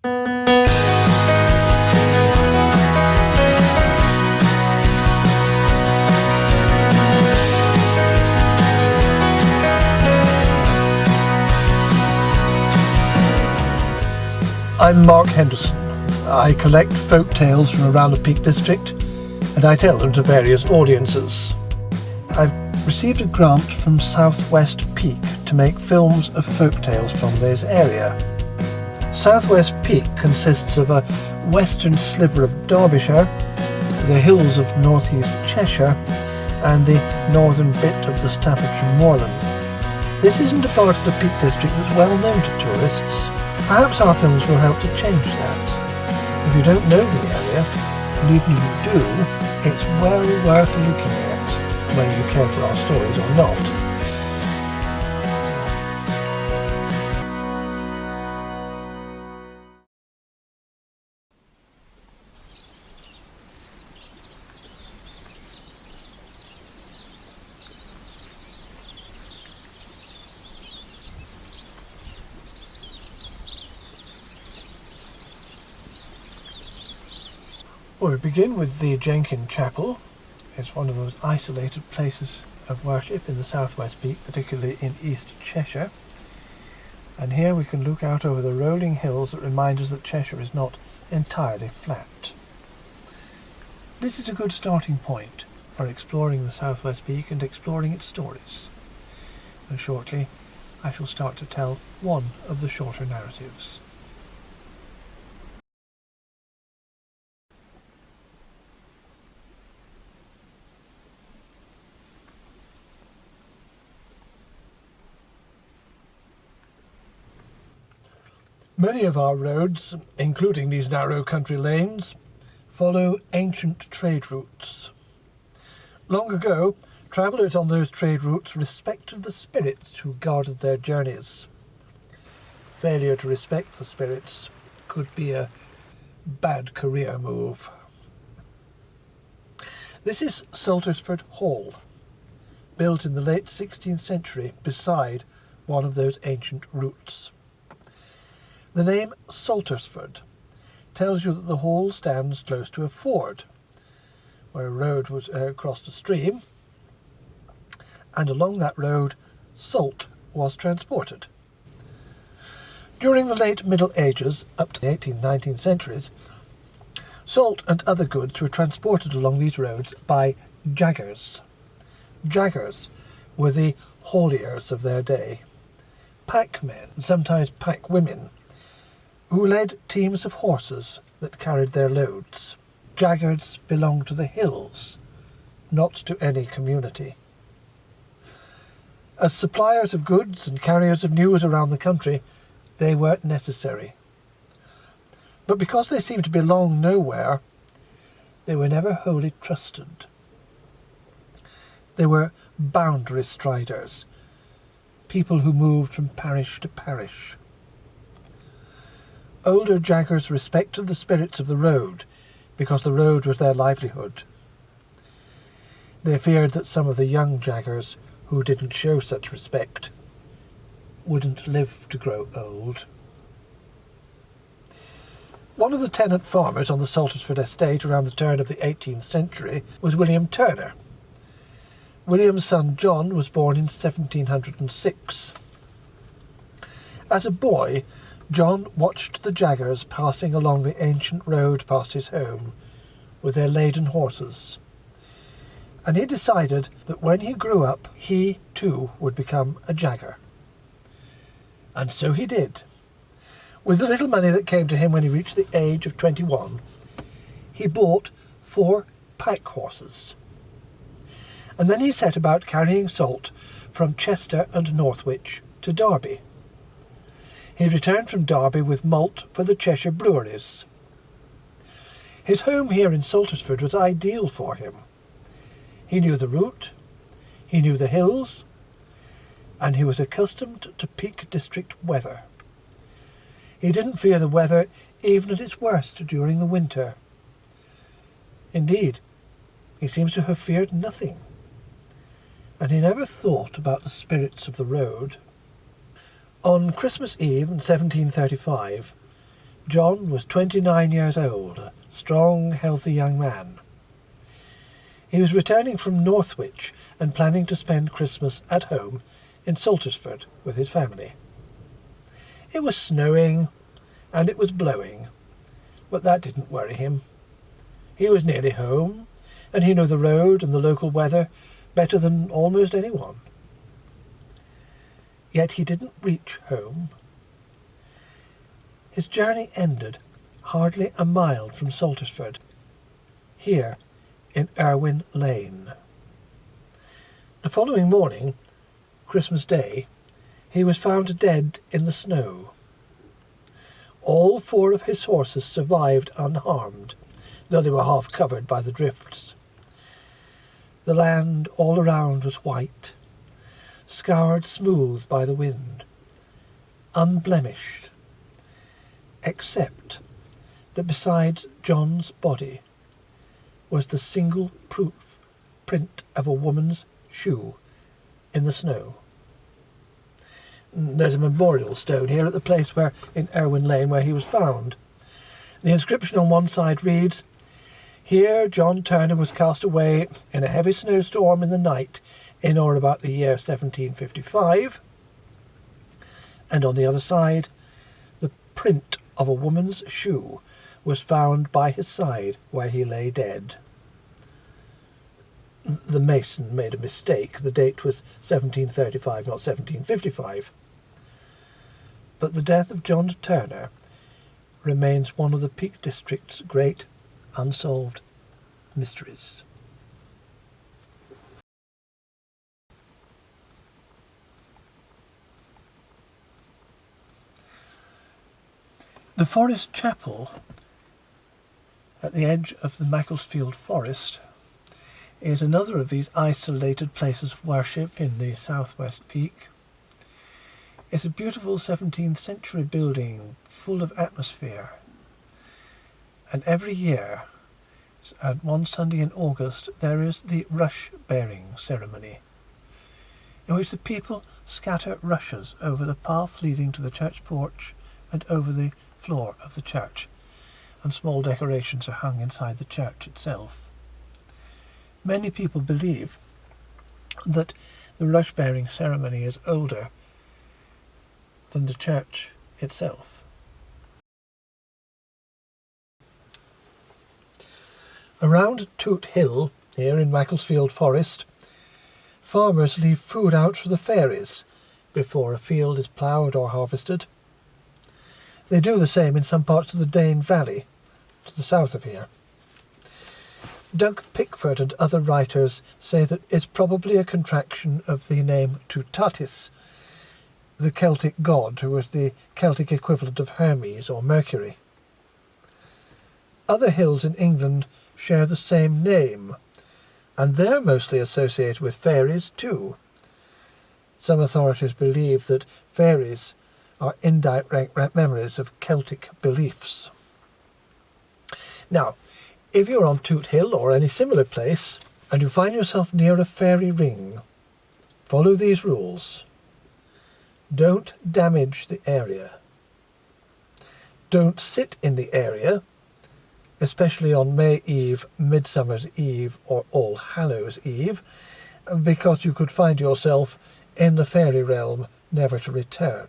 I'm Mark Henderson. I collect folk tales from around the Peak District and I tell them to various audiences. I've received a grant from Southwest Peak to make films of folk tales from this area. Southwest Peak consists of a western sliver of Derbyshire, the hills of northeast Cheshire and the northern bit of the Staffordshire moorland. This isn't a part of the Peak District that's well known to tourists. Perhaps our films will help to change that. If you don't know the area, and even if you do, it's well worth looking at, whether you care for our stories or not. Well, we begin with the Jenkins Chapel. It's one of those isolated places of worship in the Southwest Peak, particularly in East Cheshire. And here we can look out over the rolling hills that remind us that Cheshire is not entirely flat. This is a good starting point for exploring the Southwest Peak and exploring its stories. And shortly I shall start to tell one of the shorter narratives. Many of our roads, including these narrow country lanes, follow ancient trade routes. Long ago, travellers on those trade routes respected the spirits who guarded their journeys. Failure to respect the spirits could be a bad career move. This is Saltersford Hall, built in the late 16th century beside one of those ancient routes. The name Saltersford tells you that the hall stands close to a ford, where a road was crossed a stream, and along that road salt was transported. During the late Middle Ages, up to the 18th and 19th centuries, salt and other goods were transported along these roads by jaggers. Jaggers were the hauliers of their day, packmen, and sometimes packwomen, who led teams of horses that carried their loads. Jaggers belonged to the hills, not to any community. As suppliers of goods and carriers of news around the country, they were necessary. But because they seemed to belong nowhere, they were never wholly trusted. They were boundary striders, people who moved from parish to parish. Older jaggers respected the spirits of the road because the road was their livelihood. They feared that some of the young jaggers who didn't show such respect wouldn't live to grow old. One of the tenant farmers on the Saltersford estate around the turn of the 18th century was William Turner. William's son John was born in 1706. As a boy, John watched the jaggers passing along the ancient road past his home with their laden horses, and he decided that when he grew up, he too would become a jagger. And so he did. With the little money that came to him when he reached the age of 21, he bought 4 pack horses, and then he set about carrying salt from Chester and Northwich to Derby. He returned from Derby with malt for the Cheshire breweries. His home here in Saltersford was ideal for him. He knew the route, he knew the hills, and he was accustomed to Peak District weather. He didn't fear the weather even at its worst during the winter. Indeed, he seems to have feared nothing, and he never thought about the spirits of the road. On Christmas Eve in 1735, John was 29 years old, a strong, healthy young man. He was returning from Northwich and planning to spend Christmas at home in Saltersford with his family. It was snowing and it was blowing, but that didn't worry him. He was nearly home, and he knew the road and the local weather better than almost anyone. Yet he didn't reach home. His journey ended hardly a mile from Saltersford, here in Irwin Lane. The following morning, Christmas Day, he was found dead in the snow. All 4 of his horses survived unharmed, though they were half covered by the drifts. The land all around was white, scoured smooth by the wind, unblemished, except that besides John's body was the single print of a woman's shoe in the snow. There's a memorial stone here at the place in Irwin Lane where he was found. The inscription on one side reads, "Here John Turner was cast away in a heavy snowstorm in the night in or about the year 1755. And on the other side, the print of a woman's shoe was found by his side where he lay dead." The mason made a mistake. The date was 1735, not 1755. But the death of John Turner remains one of the Peak District's great unsolved mysteries. The Forest Chapel at the edge of the Macclesfield Forest is another of these isolated places of worship in the southwest peak. It's a beautiful 17th century building full of atmosphere, and every year at one Sunday in August there is the rush bearing ceremony, in which the people scatter rushes over the path leading to the church porch and over the floor of the church, and small decorations are hung inside the church itself. Many people believe that the rush-bearing ceremony is older than the church itself. Around Toot Hill, here in Macclesfield Forest, farmers leave food out for the fairies before a field is ploughed or harvested. They do the same in some parts of the Dane Valley, to the south of here. Doug Pickford and other writers say that it's probably a contraction of the name Tutatis, the Celtic god who was the Celtic equivalent of Hermes or Mercury. Other hills in England share the same name, and they're mostly associated with fairies too. Some authorities believe that fairies are indirect memories of Celtic beliefs. Now, if you're on Toot Hill or any similar place and you find yourself near a fairy ring, follow these rules. Don't damage the area. Don't sit in the area, especially on May Eve, Midsummer's Eve or All Hallows Eve, because you could find yourself in the fairy realm never to return.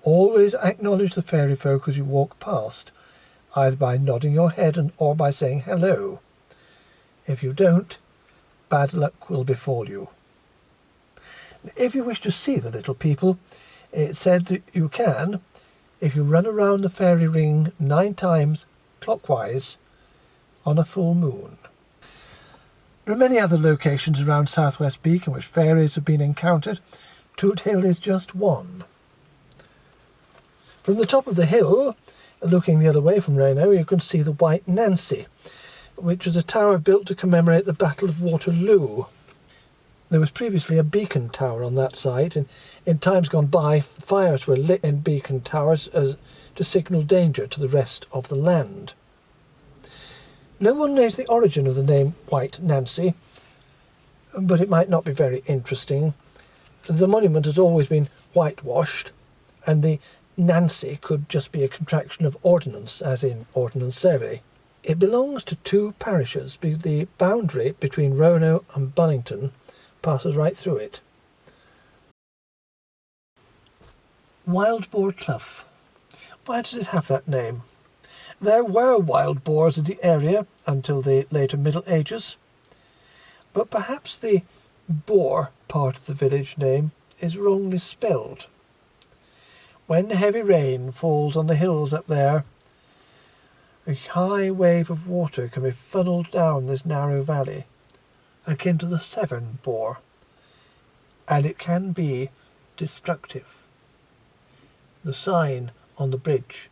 Always acknowledge the fairy folk as you walk past, either by nodding your head or by saying hello. If you don't, bad luck will befall you. If you wish to see the little people, it's said that you can if you run around the fairy ring 9 times clockwise on a full moon. There are many other locations around Southwest Peak in which fairies have been encountered. Toot Hill is just one. From the top of the hill, looking the other way from Reno, you can see the White Nancy, which was a tower built to commemorate the Battle of Waterloo. There was previously a beacon tower on that site, and in times gone by, fires were lit in beacon towers to signal danger to the rest of the land. No one knows the origin of the name White Nancy, but it might not be very interesting. The monument has always been whitewashed, and the Nancy could just be a contraction of ordnance, as in Ordnance Survey. It belongs to two parishes. The boundary between Rono and Bunnington passes right through it. Wild Boar Clough. Why does it have that name? There were wild boars in the area until the later Middle Ages, but perhaps the boar part of the village name is wrongly spelled. When heavy rain falls on the hills up there, a high wave of water can be funneled down this narrow valley, akin to the Severn boar, and it can be destructive. The sign on the bridge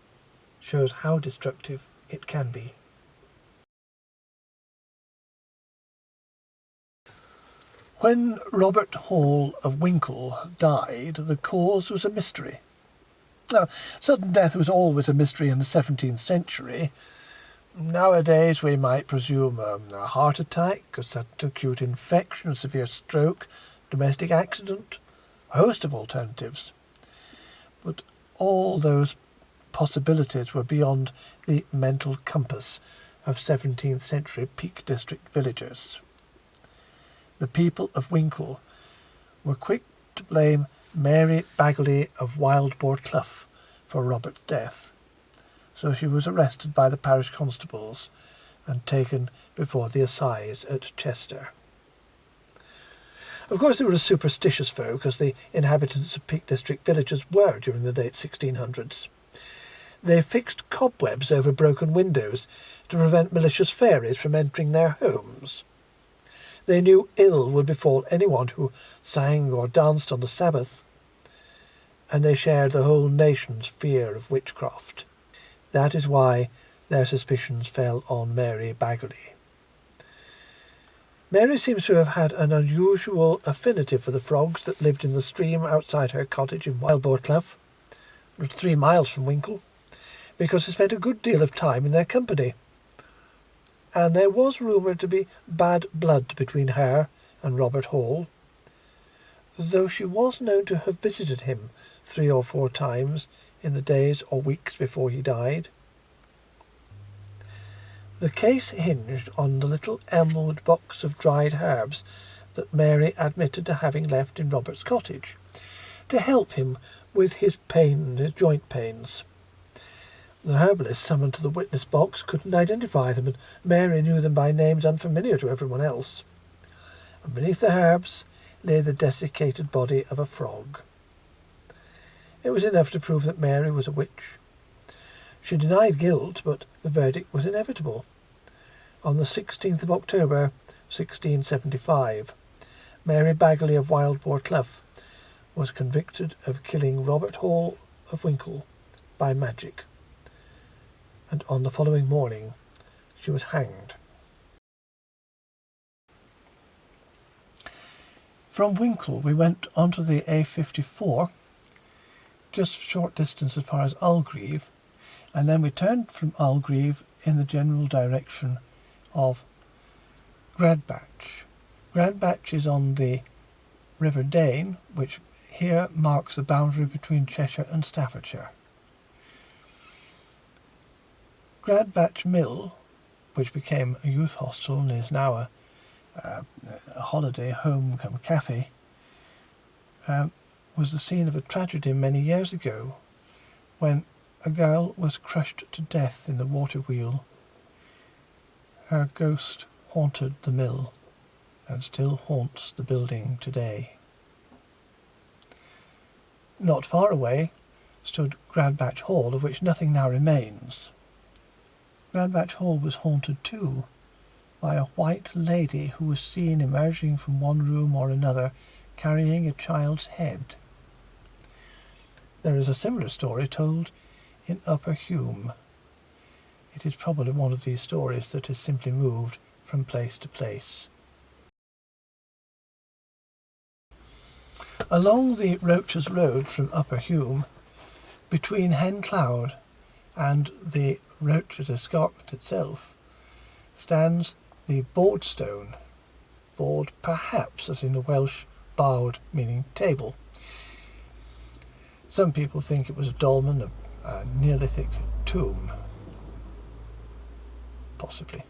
shows how destructive it can be. When Robert Hall of Winkle died, the cause was a mystery. Now, sudden death was always a mystery in the 17th century. Nowadays we might presume a heart attack, a sudden acute infection, a severe stroke, domestic accident, a host of alternatives. But all those possibilities were beyond the mental compass of 17th century Peak District villagers. The people of Winkle were quick to blame Mary Bagley of Wild Boar Clough for Robert's death, so she was arrested by the parish constables and taken before the assize at Chester. Of course, they were a superstitious folk, as the inhabitants of Peak District villages were during the late 1600s. They fixed cobwebs over broken windows to prevent malicious fairies from entering their homes. They knew ill would befall anyone who sang or danced on the Sabbath, and they shared the whole nation's fear of witchcraft. That is why their suspicions fell on Mary Bagley. Mary seems to have had an unusual affinity for the frogs that lived in the stream outside her cottage in Wild Boar Clough, 3 miles from Winkle, because she spent a good deal of time in their company. And there was rumoured to be bad blood between her and Robert Hall, though she was known to have visited him 3 or 4 times in the days or weeks before he died. The case hinged on the little elmwood box of dried herbs that Mary admitted to having left in Robert's cottage, to help him with his joint pains. The herbalist summoned to the witness box couldn't identify them, and Mary knew them by names unfamiliar to everyone else. And beneath the herbs lay the desiccated body of a frog. It was enough to prove that Mary was a witch. She denied guilt, but the verdict was inevitable. On the 16th of October, 1675, Mary Bagley of Wild Boar Clough was convicted of killing Robert Hall of Winkle by magic, and on the following morning she was hanged. From Winkle we went onto the A54, just a short distance as far as Ulgreave, and then we turned from Ulgreave in the general direction of Gradbach. Gradbach is on the River Dane, which here marks the boundary between Cheshire and Staffordshire. Gradbach Mill, which became a youth hostel and is now a holiday home come cafe, was the scene of a tragedy many years ago when a girl was crushed to death in the water wheel. Her ghost haunted the mill and still haunts the building today. Not far away stood Gradbach Hall, of which nothing now remains. Gradbach Hall was haunted too by a white lady who was seen emerging from one room or another carrying a child's head. There is a similar story told in Upper Hume. It is probably one of these stories that has simply moved from place to place. Along the Roaches Road from Upper Hume, between Hen Cloud and the Roaches Escarpment itself, stands the Board Stone, board perhaps as in the Welsh bawd meaning table. Some people think it was a dolmen, a Neolithic tomb, possibly.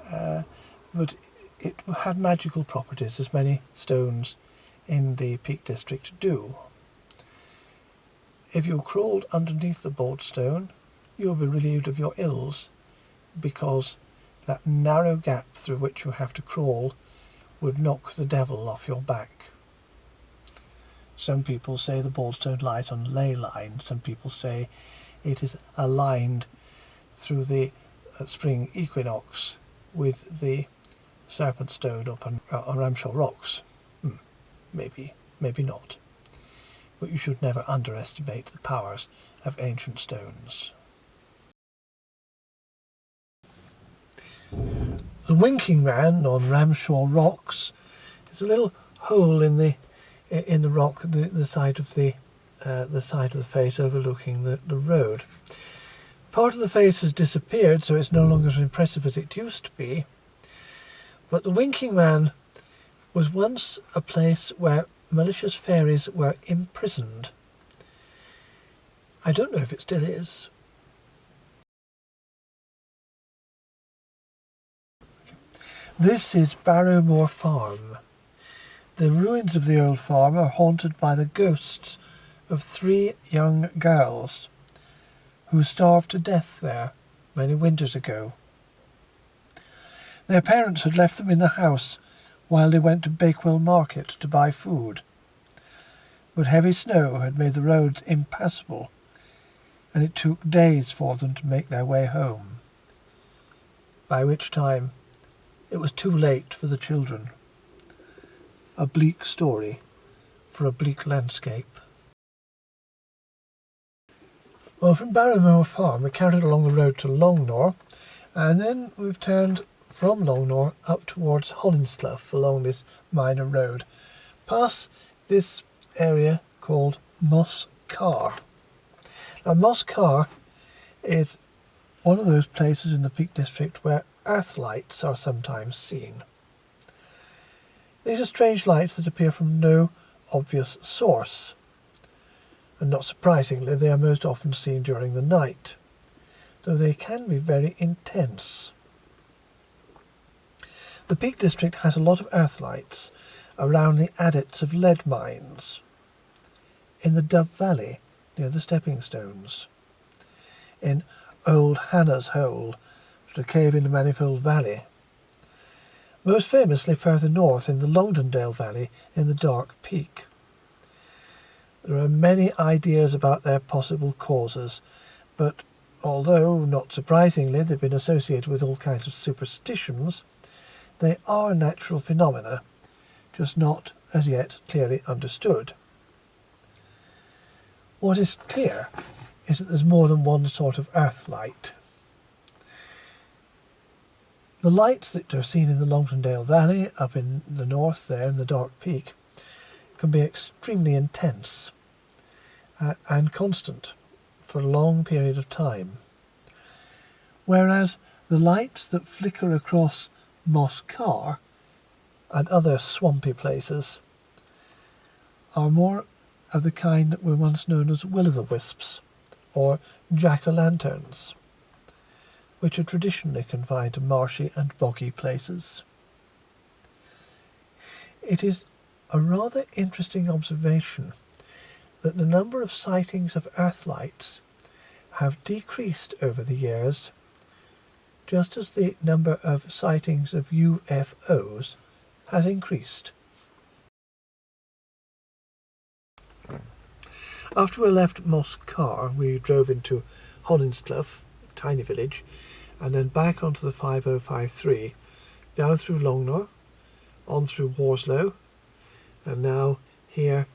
But it had magical properties, as many stones in the Peak District do. If you crawled underneath the bold stone, you will be relieved of your ills, because that narrow gap through which you have to crawl would knock the devil off your back. Some people say the bold stone lies on a ley line. Some people say it is aligned through the spring equinox with the serpent stone up on Ramshaw rocks. Maybe not. But you should never underestimate the powers of ancient stones. The Winking Man on Ramshaw rocks is a little hole in the rock, the side of the face overlooking the road. Part of the face has disappeared, so it's no longer as impressive as it used to be. But the Winking Man was once a place where malicious fairies were imprisoned. I don't know if it still is. This is Barrowmoor Farm. The ruins of the old farm are haunted by the ghosts of 3 young girls who starved to death there many winters ago. Their parents had left them in the house while they went to Bakewell Market to buy food. But heavy snow had made the roads impassable, and it took days for them to make their way home, by which time it was too late for the children. A bleak story for a bleak landscape. Well, from Barrowmoor Farm we carried along the road to Longnor, and then we've turned from Longnor up towards Hollinsclough along this minor road, past this area called Moss Carr. Now, Moss Carr is one of those places in the Peak District where earth lights are sometimes seen. These are strange lights that appear from no obvious source, and not surprisingly they are most often seen during the night, though they can be very intense. The Peak District has a lot of earth lights around the adits of lead mines, in the Dove Valley near the stepping stones, in Old Hannah's Hole, a cave in the Manifold Valley, most famously further north in the Longdendale Valley in the Dark Peak. There are many ideas about their possible causes, but although, not surprisingly, they've been associated with all kinds of superstitions, they are natural phenomena, just not as yet clearly understood. What is clear is that there's more than one sort of earth light. The lights that are seen in the Longdendale Valley, up in the north there in the Dark Peak, can be extremely intense and constant for a long period of time, whereas the lights that flicker across Moss Carr and other swampy places are more of the kind that were once known as will-o'-the-wisps or jack-o'-lanterns, which are traditionally confined to marshy and boggy places. It is a rather interesting observation that the number of sightings of earth lights have decreased over the years, just as the number of sightings of UFOs has increased. After we left Moss Carr, we drove into Hollinsclough, a tiny village, and then back onto the 5053, down through Longnor, on through Worslow, and now here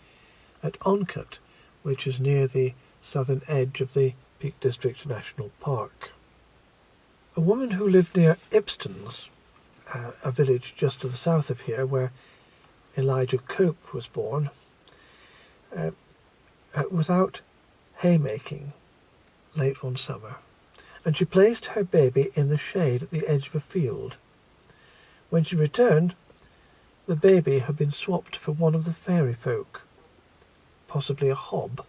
at Oncut, which is near the southern edge of the Peak District National Park. A woman who lived near Ibstons, a village just to the south of here where Elijah Cope was born, was out haymaking late one summer, and she placed her baby in the shade at the edge of a field. When she returned, the baby had been swapped for one of the fairy folk. possibly a hob.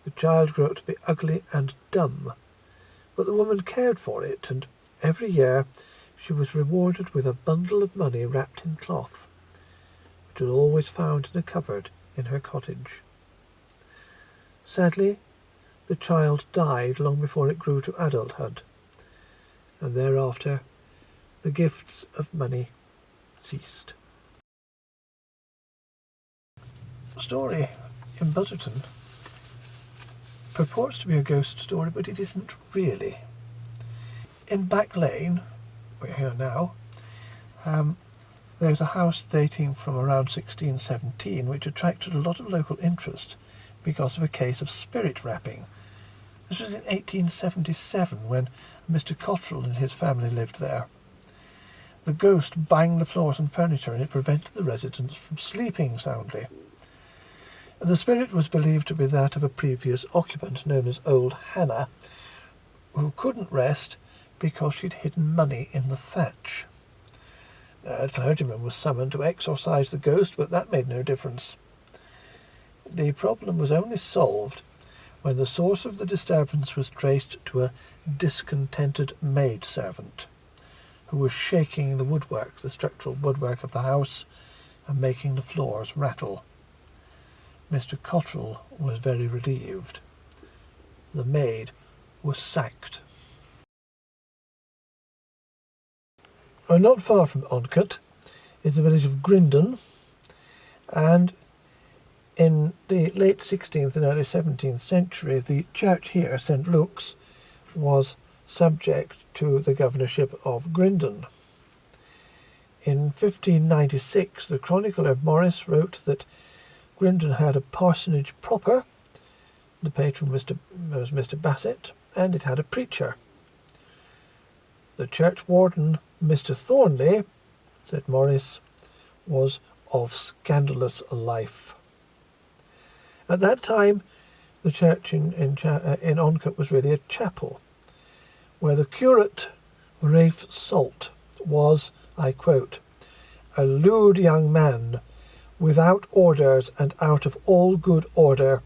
The child grew up to be ugly and dumb, but the woman cared for it, and every year she was rewarded with a bundle of money wrapped in cloth, which was always found in a cupboard in her cottage. Sadly, the child died long before it grew to adulthood, and thereafter the gifts of money ceased. The story in Butterton purports to be a ghost story, but it isn't really. In Back Lane, we're here now, there's a house dating from around 1617 which attracted a lot of local interest because of a case of spirit rapping. This was in 1877 when Mr. Cottrell and his family lived there. The ghost banged the floors and furniture, and it prevented the residents from sleeping soundly. The spirit was believed to be that of a previous occupant known as Old Hannah, who couldn't rest because she'd hidden money in the thatch. A clergyman was summoned to exorcise the ghost, but that made no difference. The problem was only solved when the source of the disturbance was traced to a discontented maidservant who was shaking the woodwork, the structural woodwork of the house, and making the floors rattle. Mr. Cottrell was very relieved. The maid was sacked. Not far from Oncut is the village of Grindon, and in the late 16th and early 17th century, the church here, St. Luke's, was subject to the governorship of Grindon. In 1596, the chronicler Morris wrote that Grindon had a parsonage proper, the patron was Mr. Bassett, and it had a preacher. The church warden, Mr. Thornley, said Morris, was of scandalous life. At that time, the church in Oncut was really a chapel, where the curate, Rafe Salt, was, I quote, "a lewd young man, without orders and out of all good order,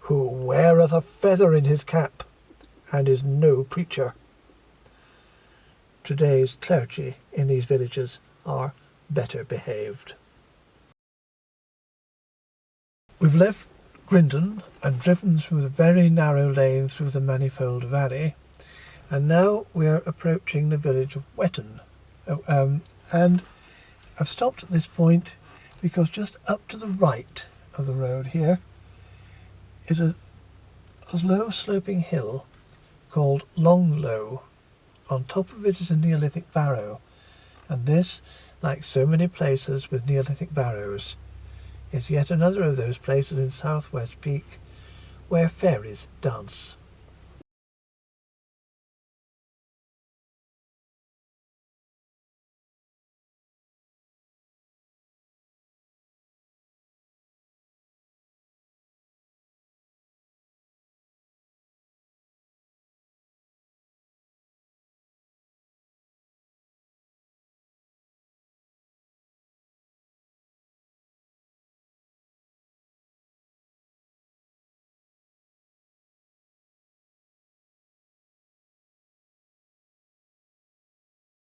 who weareth a feather in his cap, and is no preacher." Today's clergy in these villages are better behaved. We've left Grindon and driven through the very narrow lane through the Manifold Valley, and now we're approaching the village of Wetton. And I've stopped at this point because just up to the right of the road here is a low sloping hill called Longlow. On top of it is a Neolithic barrow, and this, like so many places with Neolithic barrows, is yet another of those places in Southwest Peak where fairies dance.